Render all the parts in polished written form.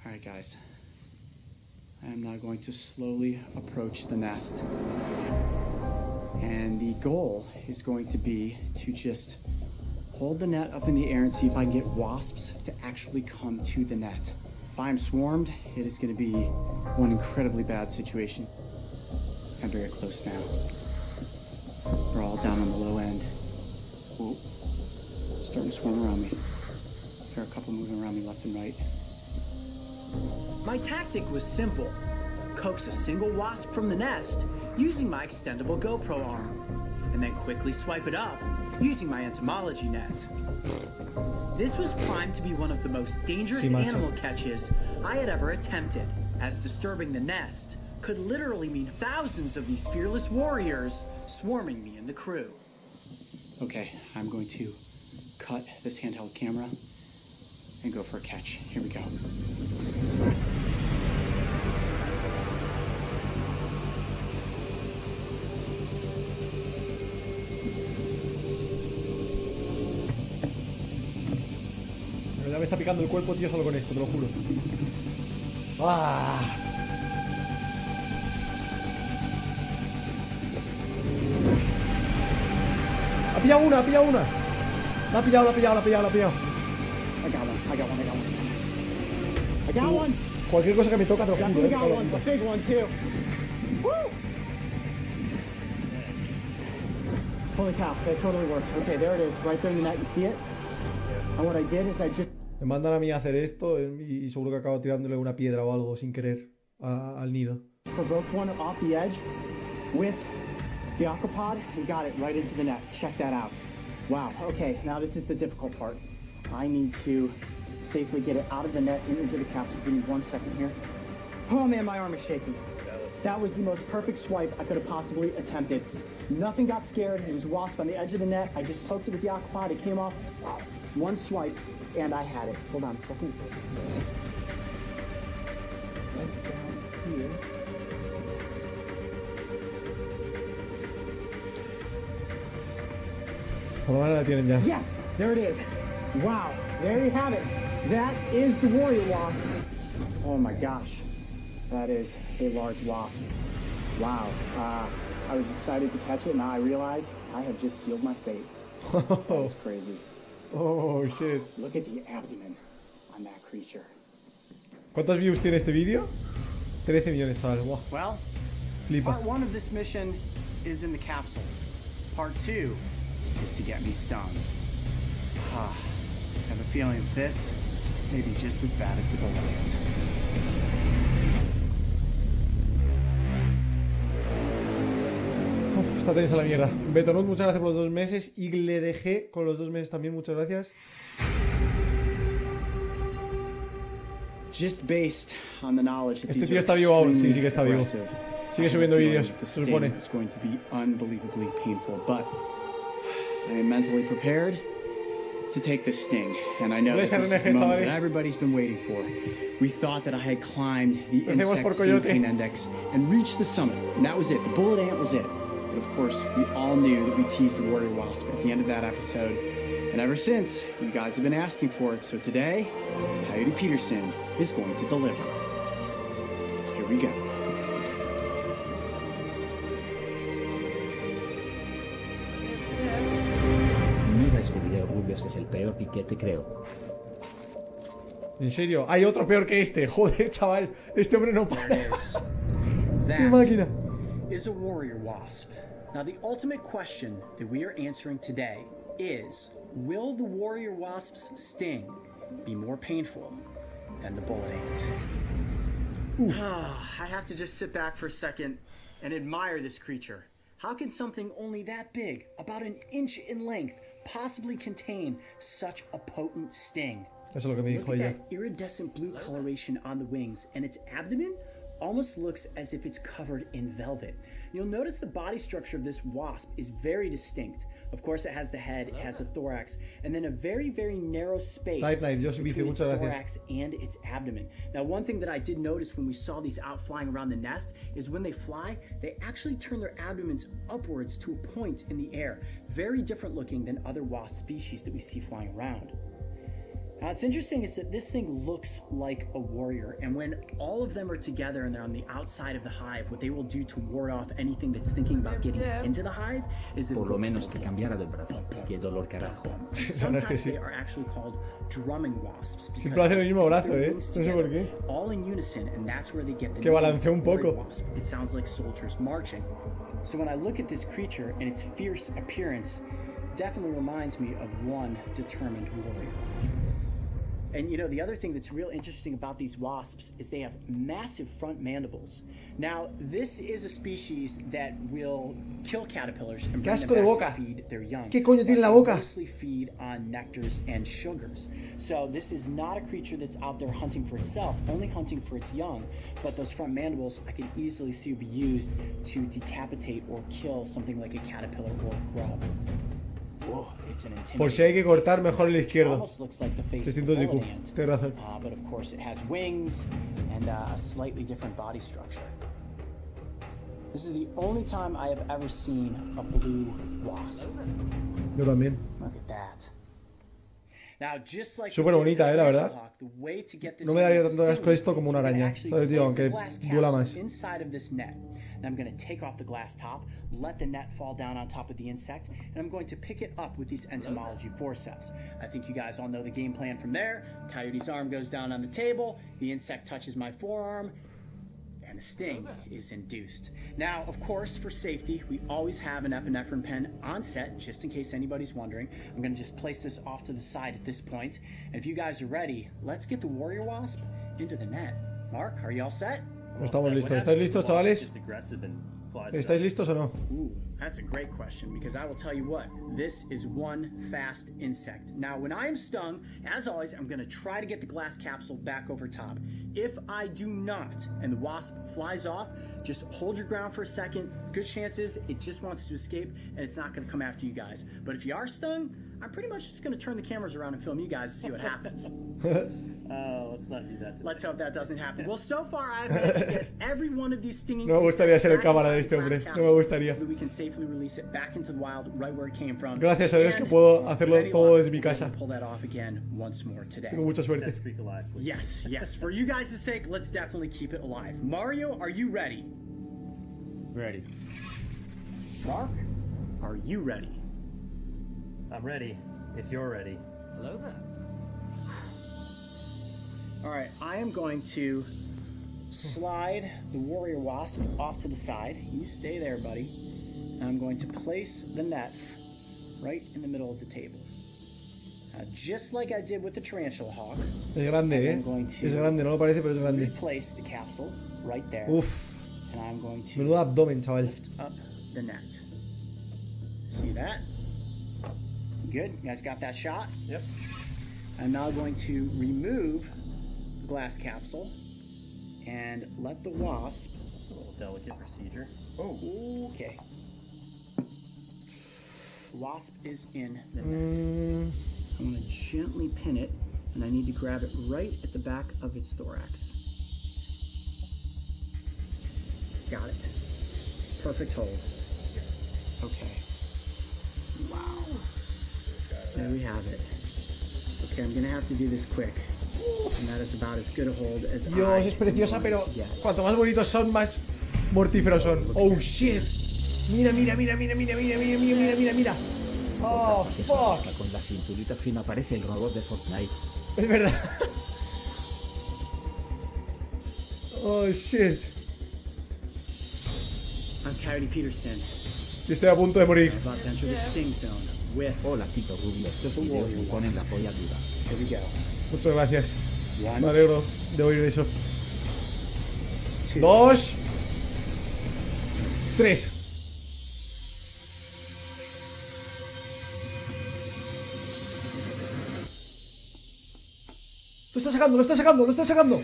Alright guys, I am now going to slowly approach the nest. And the goal is going to be to just hold the net up in the air and see if I can get wasps to actually come to the net. If I'm swarmed, it is going to be one incredibly bad situation. I'm very close now. They're all down on the low end. Whoa. Starting to swarm around me. There are a couple moving around me left and right. My tactic was simple. Coax a single wasp from the nest using my extendable GoPro arm, and then quickly swipe it up using my entomology net. This was primed to be one of the most dangerous animal catches I had ever attempted, as disturbing the nest could literally mean thousands of these fearless warriors swarming me and the crew. Okay, I'm going to cut this handheld camera and go for a catch. Here we go. Ya me está picando el cuerpo, tío, solo con esto, te lo juro. ¡Ah! ¡Ha pillado una! ¡Ha pillado una! ¡La ha pillado, la ha pillado, la ha pillado, la ha pillado! I got one. Cualquier cosa que me toca, te lo juro. Definitely got one. A big one too. Woo! Holy cow, that totally works. Okay, there it is, right there in the net. You see it? And what I did is I just... Me mandan a mí a hacer esto y seguro que acabo tirándole una piedra o algo sin querer al nido. Provoked one off the edge with the aquapod and got it right into the net. Check that out. Wow, okay, now this is the difficult part. I need to safely get it out of the net and into the capsule. Give me 1 second here. Oh man, my arm is shaking. That was the most perfect swipe I could have possibly attempted. Nothing got scared. It was a wasp on the edge of the net. I just poked it with the aquapod. It came off. One swipe, and I had it. Hold on a second. Right down here. Por lo menos la tienen ya. Yes, there it is. Wow, there you have it. That is the warrior wasp. Oh my gosh, that is a large wasp. Wow, I was excited to catch it. Now I realize I have just sealed my fate. That's crazy. Oh shit. Look at the abdomen on that creature. ¿Cuántos views tiene este vídeo? 13 millones, chaval. Wow. Well, Flipa. part 1 of this mission is in the capsule. Part 2 is to get me stung. I have a feeling that this may be just as bad as the bullet ant. Está tensa la mierda. Betonut, muchas gracias por los 2 meses. Y le dejé con los 2 meses también, muchas gracias. Just based on the knowledge that Este these tío are está vivo aún, sí, extremely sí que está vivo. aggressive, Sigue subiendo I have a vídeos, feeling that the se supone. sting is going to be unbelievably painful, but I am mentally prepared to take this sting, and I know this is the moment that everybody's been waiting for. We thought that I had climbed the insect sting pain index and reached the summit, and that was it. The bullet ant was it. But of course, we all knew that we teased the warrior wasp at the end of that episode, and ever since, you guys have been asking for it. So today, Coyote Peterson is going to deliver. Here we go. Mira este video, Rubius es el peor piquete, creo. ¿En serio? Hay otro peor que este. Joder, chaval. Este hombre no para. ¡Qué máquina! Is a warrior wasp. Now the ultimate question that we are answering today is, will the warrior wasp's sting be more painful than the bullet ant? I have to just sit back for a second and admire this creature. How can something only that big, about an inch in length, possibly contain such a potent sting? Eso es lo que me dijo Look at ella. that iridescent blue coloration on the wings, and its abdomen almost looks as if it's covered in velvet. You'll notice the body structure of this wasp is very distinct. Of course, it has the head, it has a thorax, and then a very, very narrow space between its thorax and its abdomen. Now, one thing that I did notice when we saw these out flying around the nest is when they fly, they actually turn their abdomens upwards to a point in the air. Very different looking than other wasp species that we see flying around. What's interesting is that this thing looks like a warrior, and when all of them are together and they're on the outside of the hive, what they will do to ward off anything that's thinking about getting into the hive is that Por lo menos que cambiara de brazo. Qué dolor carajo. sometimes they are actually called drumming wasps. Siempre hacen el mismo brazo, no sé por qué. All in unison, and that's where they get the Que balancea un poco. wasp. It sounds like soldiers marching. So when I look at this creature and its fierce appearance, definitely reminds me of one determined warrior. And you know, the other thing that's real interesting about these wasps is they have massive front mandibles. Now, this is a species that will kill caterpillars and bring them back to feed their young. ¿Qué coño tiene la boca? They mostly feed on nectars and sugars. So this is not a creature that's out there hunting for itself, only hunting for its young. But those front mandibles, I can easily see be used to decapitate or kill something like a caterpillar or a grub. Por si hay que cortar, mejor el izquierdo. 600 IQ, tienes razón. But of course it has wings and a slightly different body structure. This is the only time I have ever seen a blue wasp. Yo también. Look at that. Súper bonita, la verdad. No me daría tanto asco esto como una araña, ¿sabes, tío? Aunque duela más. I'm going to take off the glass top, let the net fall down on top of the insect, and I'm going to pick it up with these entomology forceps. I think you guys all know the game plan from there. Coyote's arm goes down on the table, the insect touches my forearm, and a sting is induced. Now, of course, for safety, we always have an epinephrine pen on set, just in case anybody's wondering. I'm going to just place this off to the side at this point. And if you guys are ready, let's get the warrior wasp into the net. Mark, are you all set? Estamos listos. ¿Estáis listos, chavales? ¿Estáis listos o no? Ooh, that's a great question, because I will tell you what, this is one fast insect. Now, when I am stung, as always, I'm going to try to get the glass capsule back over top. If I do not, and the wasp flies off, just hold your ground for a second. Good chances it just wants to escape, and it's not going to come after you guys. But if you are stung, I'm pretty much just going to turn the cameras around and film you guys to see what happens. Let's not do that. Let's hope that doesn't happen. Well, so far I've managed to get every one of these stinging. No me gustaría ser el cámara de este hombre. No me gustaría. So that we can safely release it back into the wild, right where it came from. Gracias a Dios que puedo hacerlo todo desde mi casa. Pull that off again once more today. Tengo mucha suerte. Yes, yes. For you guys' sake, let's definitely keep it alive. Mario, are you ready? Ready. Mark, are you ready? I'm ready. If you're ready. Hello there. All right, I am going to slide the warrior wasp off to the side. You stay there, buddy. And I'm going to place the net right in the middle of the table. Now, just like I did with the tarantula hawk, es grande, I'm going to es grande, no lo parece, pero es grande. Place the capsule right there. Uf. And I'm going to menudo abdomen, chaval. Lift up the net. See that? Good. You guys got that shot? Yep. I'm now going to remove the glass capsule and let the wasp. A little delicate procedure. Oh. Okay. The wasp is in the net. I'm going to gently pin it, and I need to grab it right at the back of its thorax. Got it. Perfect hold. Okay. Wow. There we have it. Okay, I'm gonna have to do this quick. And that is about as good a hold as Dios, es preciosa, pero cuanto más bonitos son, más mortíferos son. Oh shit. Mira, mira, mira, mira, mira, mira, mira, mira, mira, mira, mira. Oh, fuck. Con la cinturita fina parece el robot de Fortnite. Es verdad. Oh shit. I'm Coyote Peterson. Y estoy a punto de morir. I'm about to enter the sting zone with Hola, Tito Rubius. Estos videos me ponen la polla dura. Here we go. Muchas gracias. One, Me alegro de oír eso. two, 2, 3. Lo está sacando, lo está sacando, lo está sacando.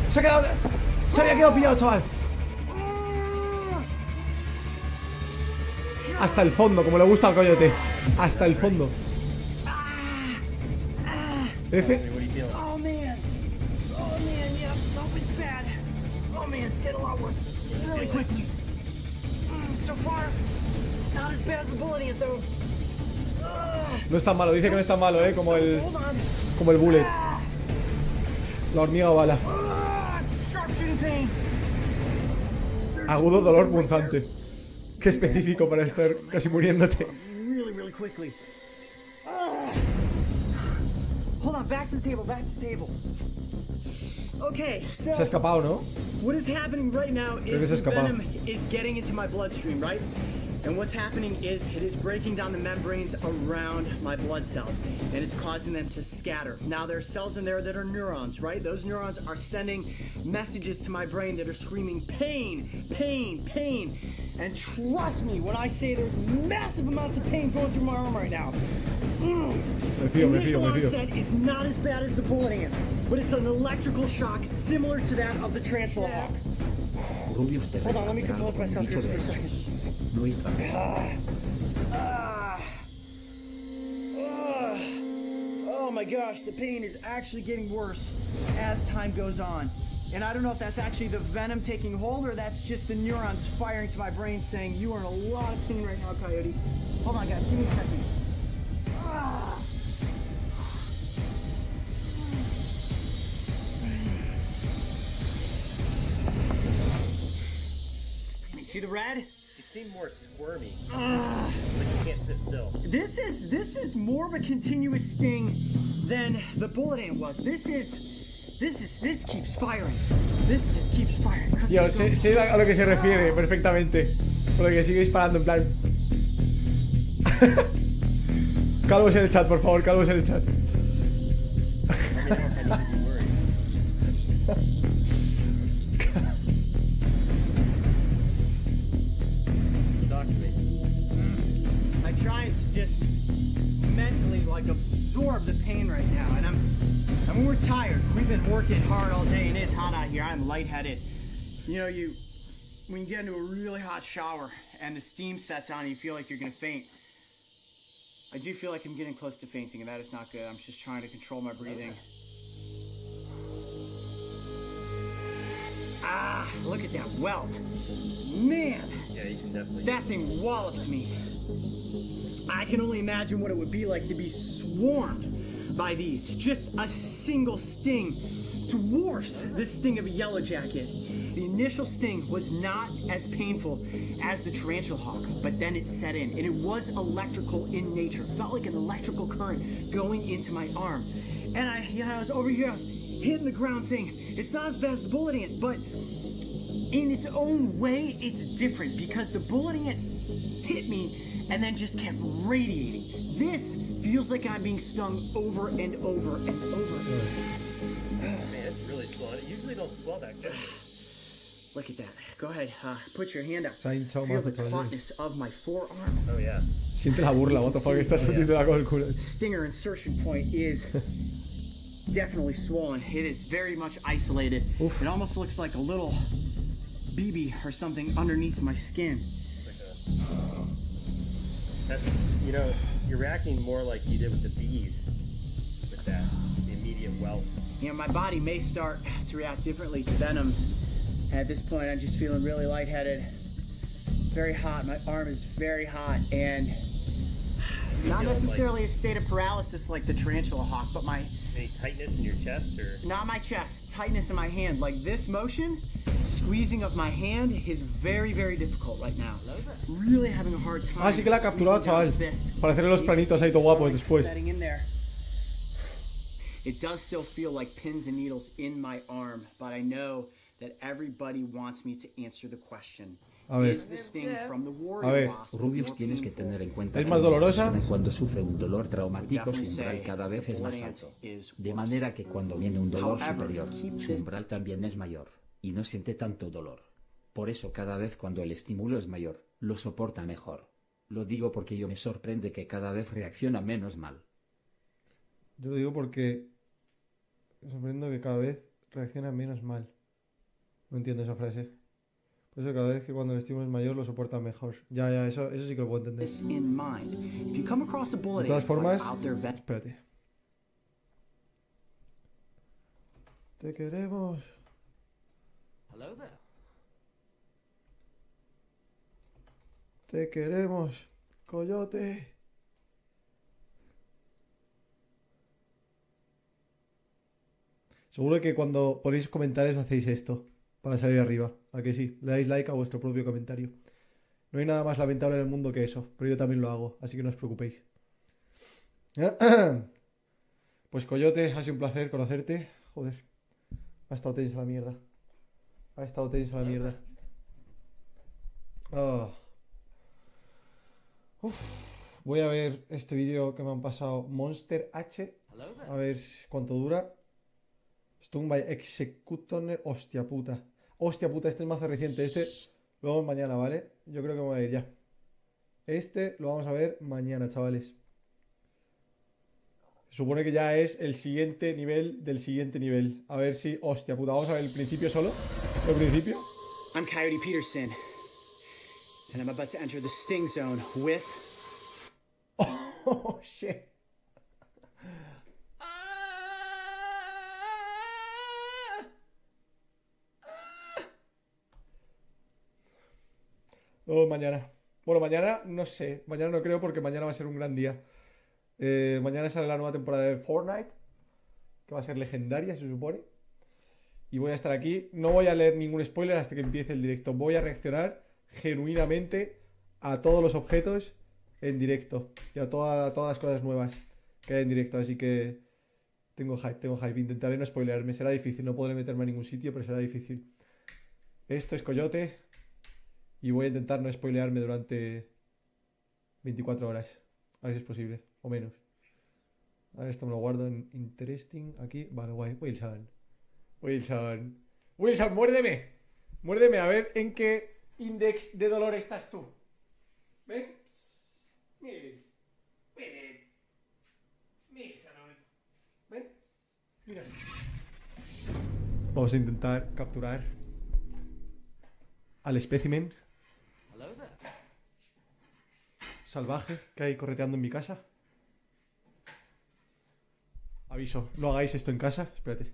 Se ha quedado. Se había quedado pillado, chaval. Hasta el fondo, como le gusta al coyote. Hasta el fondo. F. Oh man, yeah, no, it's bad. Oh man, it's getting a lot worse really quickly. So far, not as bad as the bullet ant though. No es tan malo, dice que no es tan malo, como el bullet. La hormiga bala. Agudo dolor punzante. Qué específico para estar casi muriéndote. Hold on, back to the table, Okay, so Se ha escapado, ¿no? what is happening right now is the venom is getting into my bloodstream, right? And what's happening is it is breaking down the membranes around my blood cells, and it's causing them to scatter. Now there are cells in there that are neurons, right? Those neurons are sending messages to my brain that are screaming pain, pain, pain. And trust me when I say there's massive amounts of pain going through my arm right now. The initial onset is not as bad as the bullet ant, but it's an electrical shock similar to that of the tarantula hawk. Rubius te Hold on, let me compose myself here for a second. No es travesti. Oh my gosh, the pain is actually getting worse as time goes on. And I don't know if that's actually the venom taking hold or that's just the neurons firing to my brain saying, you are in a lot of pain right now, Coyote. Hold on, guys, give me a second. See the red? You seem more squirmy. Like you can't sit still. This is more of a continuous sting than the bullet ant was. This keeps firing. This just keeps firing. Tío, sé a lo que se refiere perfectamente. Por lo que sigue disparando en plan. Calvos en el chat, por favor, calvos en el chat. I'm trying to just mentally like absorb the pain right now, and I mean we're tired. We've been working hard all day, and it's hot out here. I'm lightheaded. You know, when you get into a really hot shower and the steam sets on, you feel like you're gonna faint. I do feel like I'm getting close to fainting, and that is not good. I'm just trying to control my breathing. Ah, look at that welt. Man, Yeah, you can definitely. that thing walloped me. I can only imagine what it would be like to be swarmed by these. Just a single sting dwarfs the sting of a yellow jacket. The initial sting was not as painful as the tarantula hawk, but then it set in, and it was electrical in nature. It felt like an electrical current going into my arm. And I was over here, I was hitting the ground saying, it's not as bad as the bullet ant, but in its own way, it's different because the bullet ant hit me and then just kept radiating. This feels like I'm being stung over and over and over. Man, it's really swollen. It usually don't swell that good. Look at that. Go ahead, put your hand out. Se ha hinchado Feel más the de todo. tautness of my forearm. Oh yeah. Siente la burla, what the fuck, estás sintiendo con el culo. Stinger insertion point is definitely swollen. It is very much isolated. Oof. It almost looks like a little BB or something underneath my skin. That's, you know, you're reacting more like you did with the bees. With that, the immediate welt. You know, my body may start to react differently to venoms. At this point, I'm just feeling really lightheaded. Very hot. My arm is very hot, and not necessarily a state of paralysis like the tarantula hawk, but Any tightness in your chest or? not my chest, tightness in my hand. Like this motion, squeezing of my hand is very, very difficult right now. Really having a hard time. Ah, sí que la ha capturado, chaval. Para hacerle los planitos ahí todo guapos después. Setting in there. It does still feel like pins and needles in my arm, but I know that everybody wants me to answer the question. A ver. Is the sting from the A warrior ver. wasp Rubius more tienes que painful? tener en cuenta ¿Es que más dolorosa? una persona cuando sufre un dolor traumático su Definitely umbral say cada vez es más bullet alto. ant is De worse. manera que cuando viene un dolor However, superior, keep su this- umbral también es mayor y no siente tanto dolor. Por eso cada vez cuando el estímulo es mayor, lo soporta mejor. Lo digo porque yo me sorprende que cada vez reacciona menos mal. Yo lo digo porque me sorprendo que cada vez reacciona menos mal. No entiendo esa frase. Por eso cada vez que cuando el estímulo es mayor lo soporta mejor. Ya, eso sí que lo puedo entender. This in mind. If you come across a bullet De todas ant formas, out there espérate. Te queremos. Hello there. Te queremos, coyote. Seguro que cuando ponéis comentarios hacéis esto para salir arriba. ¿A que sí? Le dais like a vuestro propio comentario. No hay nada más lamentable en el mundo que eso, pero yo también lo hago, así que no os preocupéis. Pues Coyote, ha sido un placer conocerte. Joder, ha estado tensa la mierda. Ha estado tensa la mierda. Ah. Uf. Voy a ver este vídeo que me han pasado Monster H. A ver cuánto dura. Stung by Executioner. Hostia puta. Hostia puta, este es mazo reciente. Este lo vamos mañana, ¿vale? Yo creo que me voy a ir ya. Este lo vamos a ver mañana, chavales. Se supone que ya es el siguiente nivel del siguiente nivel. A ver si... Hostia puta, vamos a ver el principio solo. ¿El principio? I'm Coyote Peterson, and I'm about to enter the sting zone with... Oh, shit. Luego mañana. Bueno, mañana no sé. Mañana no creo porque mañana va a ser un gran día. Mañana sale la nueva temporada de Fortnite, que va a ser legendaria, se supone. Y voy a estar aquí. No voy a leer ningún spoiler hasta que empiece el directo. Voy a reaccionar genuinamente a todos los objetos en directo. Y a todas las cosas nuevas que hay en directo. Así que tengo hype. Intentaré no spoilerarme. Será difícil. No podré meterme a ningún sitio, pero será difícil. Esto es Coyote. Y voy a intentar no spoilearme durante 24 horas. A ver si es posible. O menos. A ver, esto me lo guardo en Interesting. Aquí. Vale, guay. Wilson, muérdeme. Muérdeme. A ver en qué index de dolor estás tú. Ven. Ven. Mira. Vamos a intentar capturar al espécimen salvaje que hay correteando en mi casa. Aviso, no hagáis esto en casa. Espérate.